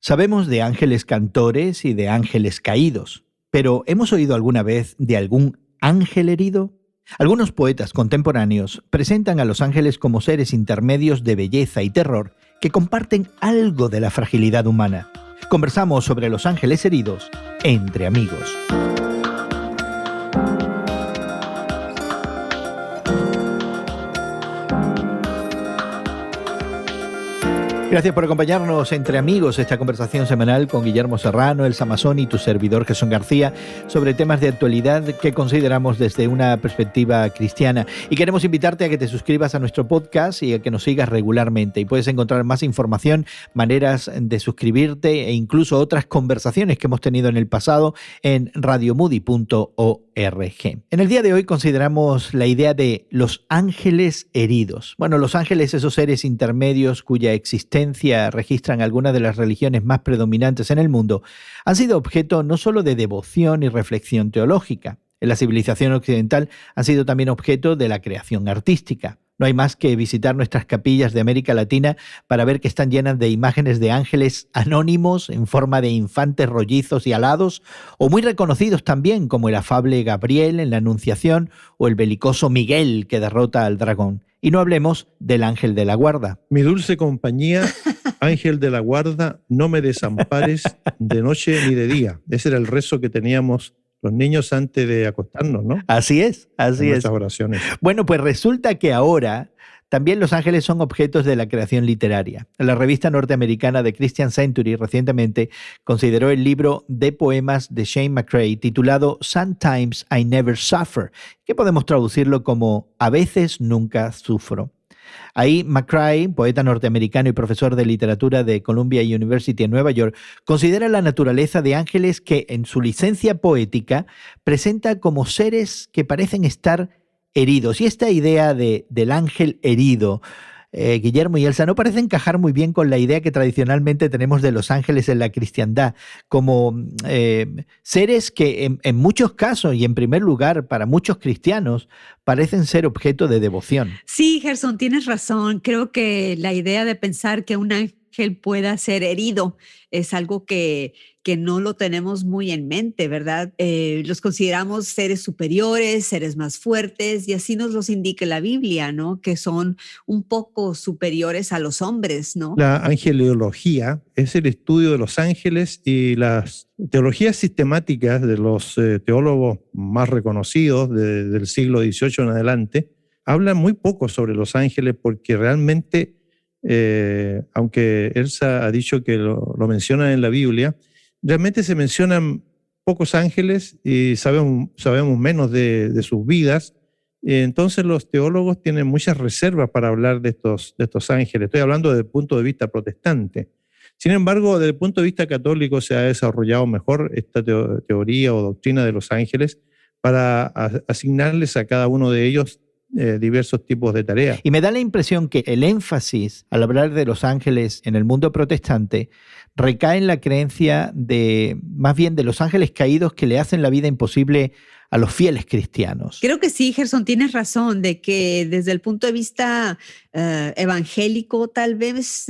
Sabemos de ángeles cantores y de ángeles caídos, pero ¿hemos oído alguna vez de algún ángel herido? Algunos poetas contemporáneos presentan a los ángeles como seres intermedios de belleza y terror que comparten algo de la fragilidad humana. Conversamos sobre los ángeles heridos entre amigos. Gracias por acompañarnos entre amigos, esta conversación semanal con Guillermo Serrano, Elsa Masón y tu servidor Jesús García sobre temas de actualidad que consideramos desde una perspectiva cristiana. Y queremos invitarte a que te suscribas a nuestro podcast y a que nos sigas regularmente. Y puedes encontrar más información, maneras de suscribirte e incluso otras conversaciones que hemos tenido en el pasado en radiomoody.org. En el día de hoy consideramos la idea de los ángeles heridos. Bueno, los ángeles, esos seres intermedios cuya existencia registran algunas de las religiones más predominantes en el mundo, han sido objeto no solo de devoción y reflexión teológica. En la civilización occidental han sido también objeto de la creación artística. No hay más que visitar nuestras capillas de América Latina para ver que están llenas de imágenes de ángeles anónimos en forma de infantes rollizos y alados, o muy reconocidos también como el afable Gabriel en la Anunciación o el belicoso Miguel que derrota al dragón. Y no hablemos del ángel de la guarda. Mi dulce compañía, ángel de la guarda, no me desampares de noche ni de día. Ese era el rezo que teníamos los niños antes de acostarnos, ¿no? Así es. En nuestras oraciones. Bueno, pues resulta que ahora también los ángeles son objetos de la creación literaria. La revista norteamericana The Christian Century recientemente consideró el libro de poemas de Shane McCrae titulado Sometimes I Never Suffer, que podemos traducirlo como A veces nunca sufro. Ahí McCrae, poeta norteamericano y profesor de literatura de Columbia University en Nueva York, considera la naturaleza de ángeles que en su licencia poética presenta como seres que parecen estar heridos. Y esta idea del ángel herido, Guillermo y Elsa, no parece encajar muy bien con la idea que tradicionalmente tenemos de los ángeles en la cristiandad, como seres que en muchos casos y en primer lugar para muchos cristianos parecen ser objeto de devoción. Sí, Gerson, tienes razón. Creo que la idea de pensar que un ángel pueda ser herido es algo que no lo tenemos muy en mente, ¿verdad? Los consideramos seres superiores, seres más fuertes, y así nos los indica la Biblia, ¿no? Que son un poco superiores a los hombres, ¿no? La angelología es el estudio de los ángeles, y las teologías sistemáticas de los teólogos más reconocidos del siglo XVIII en adelante hablan muy poco sobre los ángeles, porque realmente, aunque Elsa ha dicho que lo mencionan en la Biblia, realmente se mencionan pocos ángeles y sabemos menos de sus vidas. Entonces los teólogos tienen muchas reservas para hablar de estos ángeles. Estoy hablando desde el punto de vista protestante. Sin embargo, desde el punto de vista católico se ha desarrollado mejor esta teoría o doctrina de los ángeles para asignarles a cada uno de ellos diversos tipos de tareas. Y me da la impresión que el énfasis al hablar de los ángeles en el mundo protestante recae en la creencia más bien de los ángeles caídos que le hacen la vida imposible a los fieles cristianos. Creo que sí, Gerson, tienes razón de que desde el punto de vista evangélico tal vez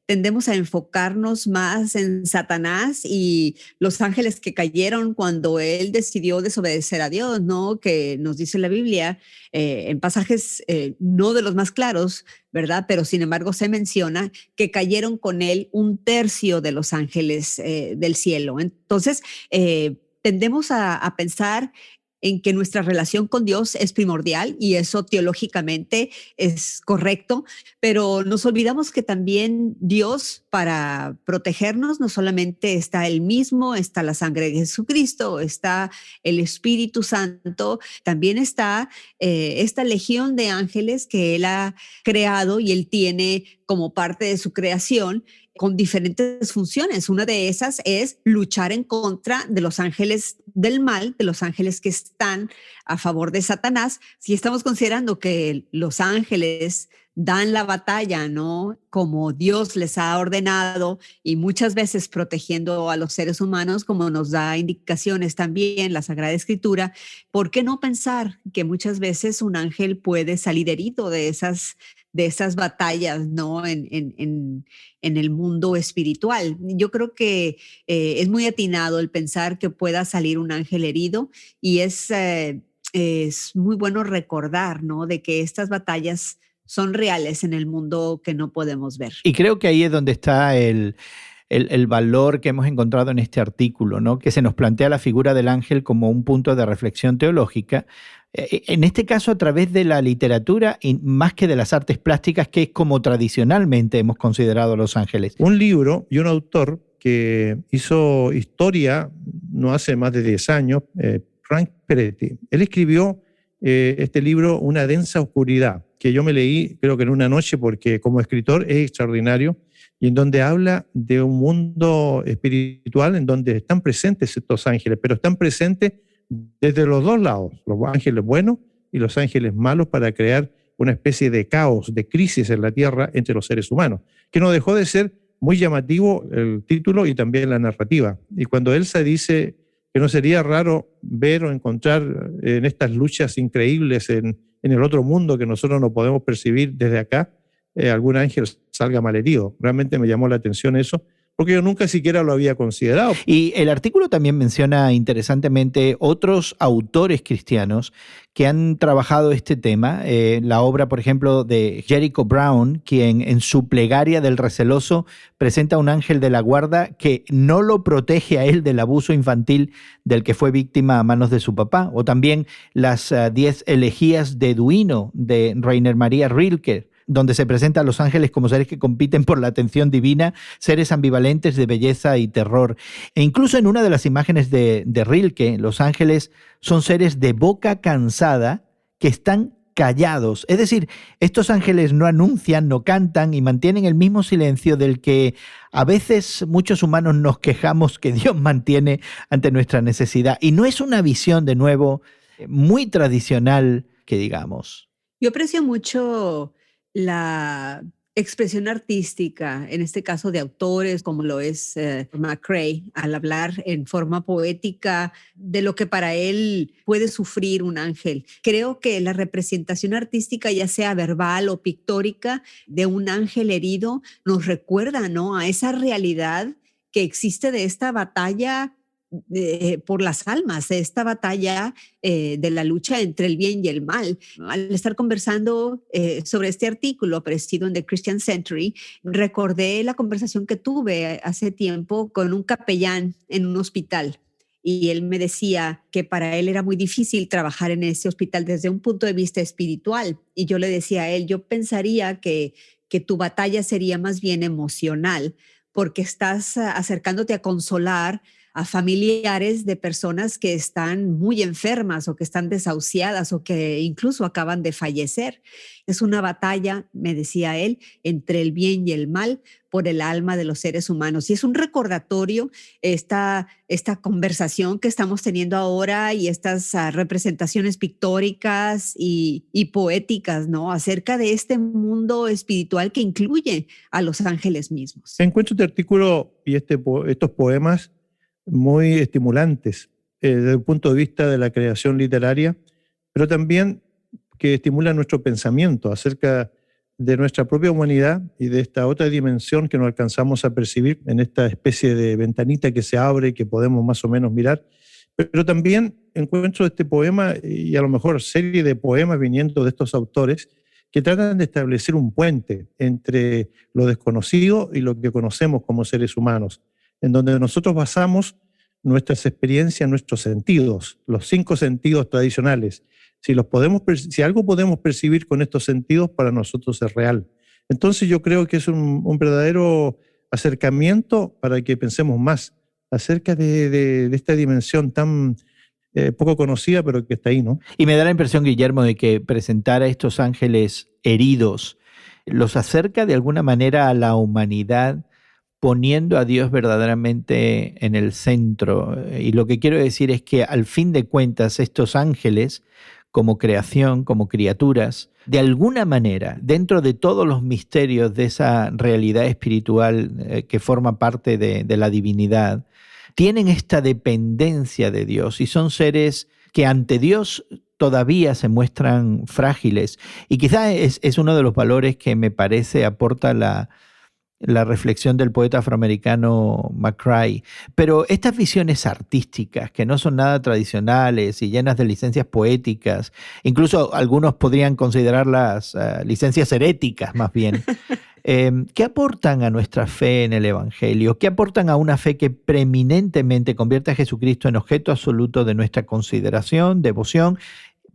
tendemos a enfocarnos más en Satanás y los ángeles que cayeron cuando él decidió desobedecer a Dios, ¿no? Que nos dice la Biblia en pasajes no de los más claros, ¿verdad? Pero sin embargo se menciona que cayeron con él 1/3 de los ángeles del cielo. Entonces, tendemos a pensar en que nuestra relación con Dios es primordial, y eso teológicamente es correcto, pero nos olvidamos que también Dios, para protegernos, no solamente está Él mismo, está la sangre de Jesucristo, está el Espíritu Santo, también está esta legión de ángeles que Él ha creado y Él tiene como parte de su creación, con diferentes funciones. Una de esas es luchar en contra de los ángeles del mal, de los ángeles que están a favor de Satanás. Si estamos considerando que los ángeles dan la batalla, ¿no? Como Dios les ha ordenado, y muchas veces protegiendo a los seres humanos, como nos da indicaciones también la Sagrada Escritura, ¿por qué no pensar que muchas veces un ángel puede salir herido de esas de esas batallas, ¿no? En el mundo espiritual. Yo creo que es muy atinado el pensar que pueda salir un ángel herido y es muy bueno recordar, ¿no? De que estas batallas son reales en el mundo que no podemos ver. Y creo que ahí es donde está el valor que hemos encontrado en este artículo, ¿no? Que se nos plantea la figura del ángel como un punto de reflexión teológica, en este caso a través de la literatura y más que de las artes plásticas, que es como tradicionalmente hemos considerado a los ángeles. Un libro y un autor que hizo historia no hace más de 10 años, Frank Peretti. Él escribió este libro, Una densa oscuridad, que yo me leí creo que en una noche porque como escritor es extraordinario, y en donde habla de un mundo espiritual en donde están presentes estos ángeles, pero están presentes desde los dos lados, los ángeles buenos y los ángeles malos, para crear una especie de caos, de crisis en la tierra entre los seres humanos, que no dejó de ser muy llamativo el título y también la narrativa. Y cuando Elsa dice que no sería raro ver o encontrar en estas luchas increíbles en el otro mundo que nosotros no podemos percibir desde acá, algún ángel salga malherido. Realmente me llamó la atención eso, porque yo nunca siquiera lo había considerado. Y el artículo también menciona interesantemente otros autores cristianos que han trabajado este tema. La obra, por ejemplo, de Jericho Brown, quien en su Plegaria del Receloso presenta un ángel de la guarda que no lo protege a él del abuso infantil del que fue víctima a manos de su papá. O también las 10 elegías de Duino de Rainer Maria Rilke, donde se presentan a los ángeles como seres que compiten por la atención divina, seres ambivalentes de belleza y terror. E incluso en una de las imágenes de Rilke, los ángeles son seres de boca cansada que están callados. Es decir, estos ángeles no anuncian, no cantan y mantienen el mismo silencio del que a veces muchos humanos nos quejamos que Dios mantiene ante nuestra necesidad. Y no es una visión, de nuevo, muy tradicional, que digamos. Yo aprecio mucho la expresión artística, en este caso de autores como lo es McCrae, al hablar en forma poética de lo que para él puede sufrir un ángel. Creo que la representación artística, ya sea verbal o pictórica, de un ángel herido nos recuerda, ¿no?, a esa realidad que existe de esta batalla por las almas, de esta batalla de la lucha entre el bien y el mal. Al estar conversando sobre este artículo aparecido en The Christian Century, recordé la conversación que tuve hace tiempo con un capellán en un hospital. Y él me decía que para él era muy difícil trabajar en ese hospital desde un punto de vista espiritual. Y yo le decía a él, yo pensaría que tu batalla sería más bien emocional, porque estás acercándote a consolar a familiares de personas que están muy enfermas o que están desahuciadas o que incluso acaban de fallecer. Es una batalla, me decía él, entre el bien y el mal por el alma de los seres humanos. Y es un recordatorio esta conversación que estamos teniendo ahora y estas representaciones pictóricas y poéticas, ¿no?, acerca de este mundo espiritual que incluye a los ángeles mismos. Encuentro este artículo y estos poemas muy estimulantes desde el punto de vista de la creación literaria, pero también que estimulan nuestro pensamiento acerca de nuestra propia humanidad y de esta otra dimensión que no alcanzamos a percibir en esta especie de ventanita que se abre y que podemos más o menos mirar. Pero también encuentro este poema y a lo mejor serie de poemas viniendo de estos autores que tratan de establecer un puente entre lo desconocido y lo que conocemos como seres humanos, en donde nosotros basamos nuestras experiencias, nuestros sentidos, los 5 sentidos tradicionales. Si algo podemos percibir con estos sentidos, para nosotros es real. Entonces yo creo que es un verdadero acercamiento para que pensemos más acerca de esta dimensión tan poco conocida, pero que está ahí, ¿no? Y me da la impresión, Guillermo, de que presentar a estos ángeles heridos los acerca de alguna manera a la humanidad, poniendo a Dios verdaderamente en el centro. Y lo que quiero decir es que al fin de cuentas estos ángeles, como creación, como criaturas, de alguna manera, dentro de todos los misterios de esa realidad espiritual que forma parte de la divinidad, tienen esta dependencia de Dios y son seres que ante Dios todavía se muestran frágiles. Y quizás es uno de los valores que me parece aporta la reflexión del poeta afroamericano McCrae. Pero estas visiones artísticas, que no son nada tradicionales y llenas de licencias poéticas, incluso algunos podrían considerarlas licencias heréticas más bien, ¿qué aportan a nuestra fe en el Evangelio? ¿Qué aportan a una fe que preeminentemente convierte a Jesucristo en objeto absoluto de nuestra consideración, devoción,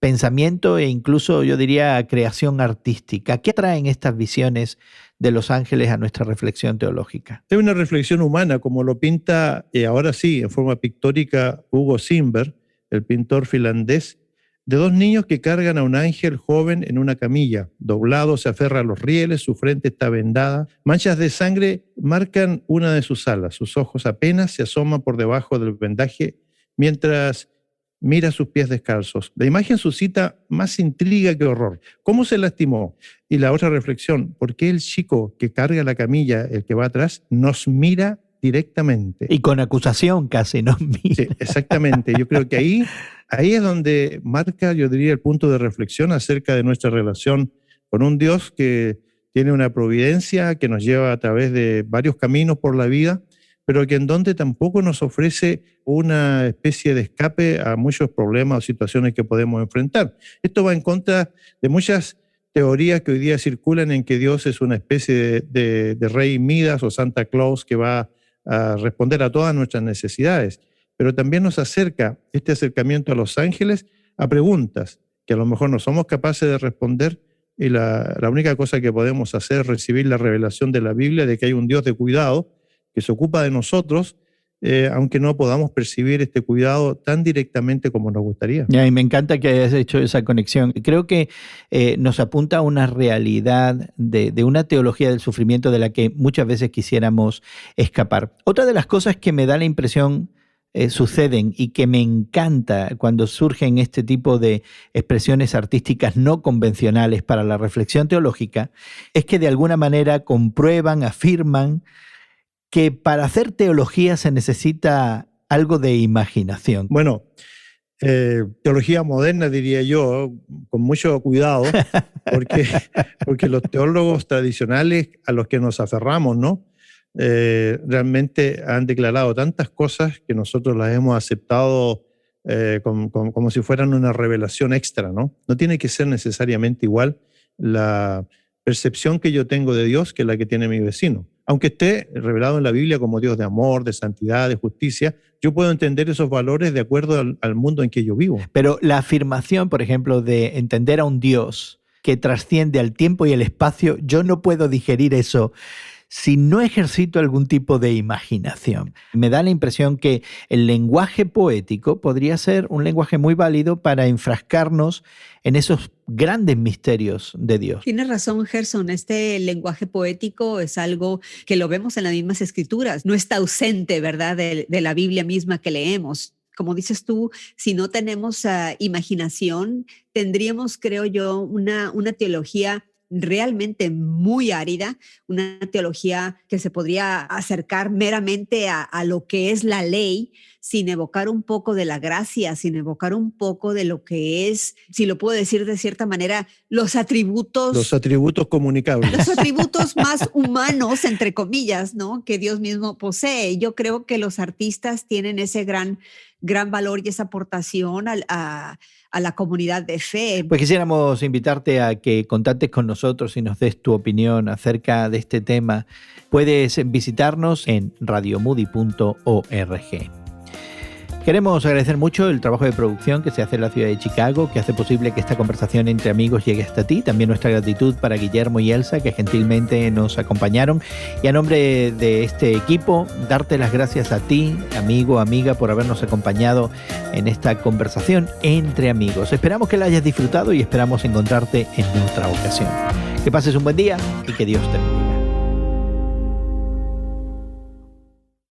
pensamiento e incluso, yo diría, creación artística? ¿Qué traen estas visiones de los ángeles a nuestra reflexión teológica? Es una reflexión humana, como lo pinta ahora sí, en forma pictórica, Hugo Simberg, el pintor finlandés, de dos niños que cargan a un ángel joven en una camilla. Doblado, se aferra a los rieles, su frente está vendada. Manchas de sangre marcan una de sus alas. Sus ojos apenas se asoman por debajo del vendaje mientras mira sus pies descalzos. La imagen suscita más intriga que horror. ¿Cómo se lastimó? Y la otra reflexión, ¿por qué el chico que carga la camilla, el que va atrás, nos mira directamente? Y con acusación casi nos mira. Sí, exactamente. Yo creo que ahí es donde marca, yo diría, el punto de reflexión acerca de nuestra relación con un Dios que tiene una providencia que nos lleva a través de varios caminos por la vida, pero que en donde tampoco nos ofrece una especie de escape a muchos problemas o situaciones que podemos enfrentar. Esto va en contra de muchas teorías que hoy día circulan en que Dios es una especie de rey Midas o Santa Claus que va a responder a todas nuestras necesidades, pero también nos acerca este acercamiento a los ángeles a preguntas que a lo mejor no somos capaces de responder, y la única cosa que podemos hacer es recibir la revelación de la Biblia de que hay un Dios de cuidado que se ocupa de nosotros, aunque no podamos percibir este cuidado tan directamente como nos gustaría. Y me encanta que hayas hecho esa conexión. Creo que nos apunta a una realidad de una teología del sufrimiento de la que muchas veces quisiéramos escapar. Otra de las cosas que me da la impresión suceden y que me encanta cuando surgen este tipo de expresiones artísticas no convencionales para la reflexión teológica es que de alguna manera comprueban, afirman que para hacer teología se necesita algo de imaginación. Bueno, teología moderna, diría yo, con mucho cuidado, porque los teólogos tradicionales a los que nos aferramos, ¿no? Realmente han declarado tantas cosas que nosotros las hemos aceptado como si fueran una revelación extra, ¿no? No tiene que ser necesariamente igual la percepción que yo tengo de Dios que la que tiene mi vecino. Aunque esté revelado en la Biblia como Dios de amor, de santidad, de justicia, yo puedo entender esos valores de acuerdo al mundo en que yo vivo. Pero la afirmación, por ejemplo, de entender a un Dios que trasciende al tiempo y el espacio, yo no puedo digerir eso si no ejercito algún tipo de imaginación. Me da la impresión que el lenguaje poético podría ser un lenguaje muy válido para enfrascarnos en esos grandes misterios de Dios. Tienes razón, Gerson. Este lenguaje poético es algo que lo vemos en las mismas escrituras. No está ausente, ¿verdad?, de la Biblia misma que leemos. Como dices tú, si no tenemos imaginación, tendríamos, creo yo, una teología realmente muy árida, una teología que se podría acercar meramente a lo que es la ley, sin evocar un poco de la gracia, sin evocar un poco de lo que es, si lo puedo decir de cierta manera, los atributos comunicables. Los atributos más humanos, entre comillas, ¿no?, que Dios mismo posee. Yo creo que los artistas tienen ese gran valor y esa aportación a la comunidad de fe. Pues quisiéramos invitarte a que contactes con nosotros y nos des tu opinión acerca de este tema. Puedes visitarnos en radiomoody.org. Queremos agradecer mucho el trabajo de producción que se hace en la ciudad de Chicago, que hace posible que esta conversación entre amigos llegue hasta ti. También nuestra gratitud para Guillermo y Elsa, que gentilmente nos acompañaron. Y a nombre de este equipo, darte las gracias a ti, amigo, amiga, por habernos acompañado en esta conversación entre amigos. Esperamos que la hayas disfrutado y esperamos encontrarte en otra ocasión. Que pases un buen día y que Dios te bendiga.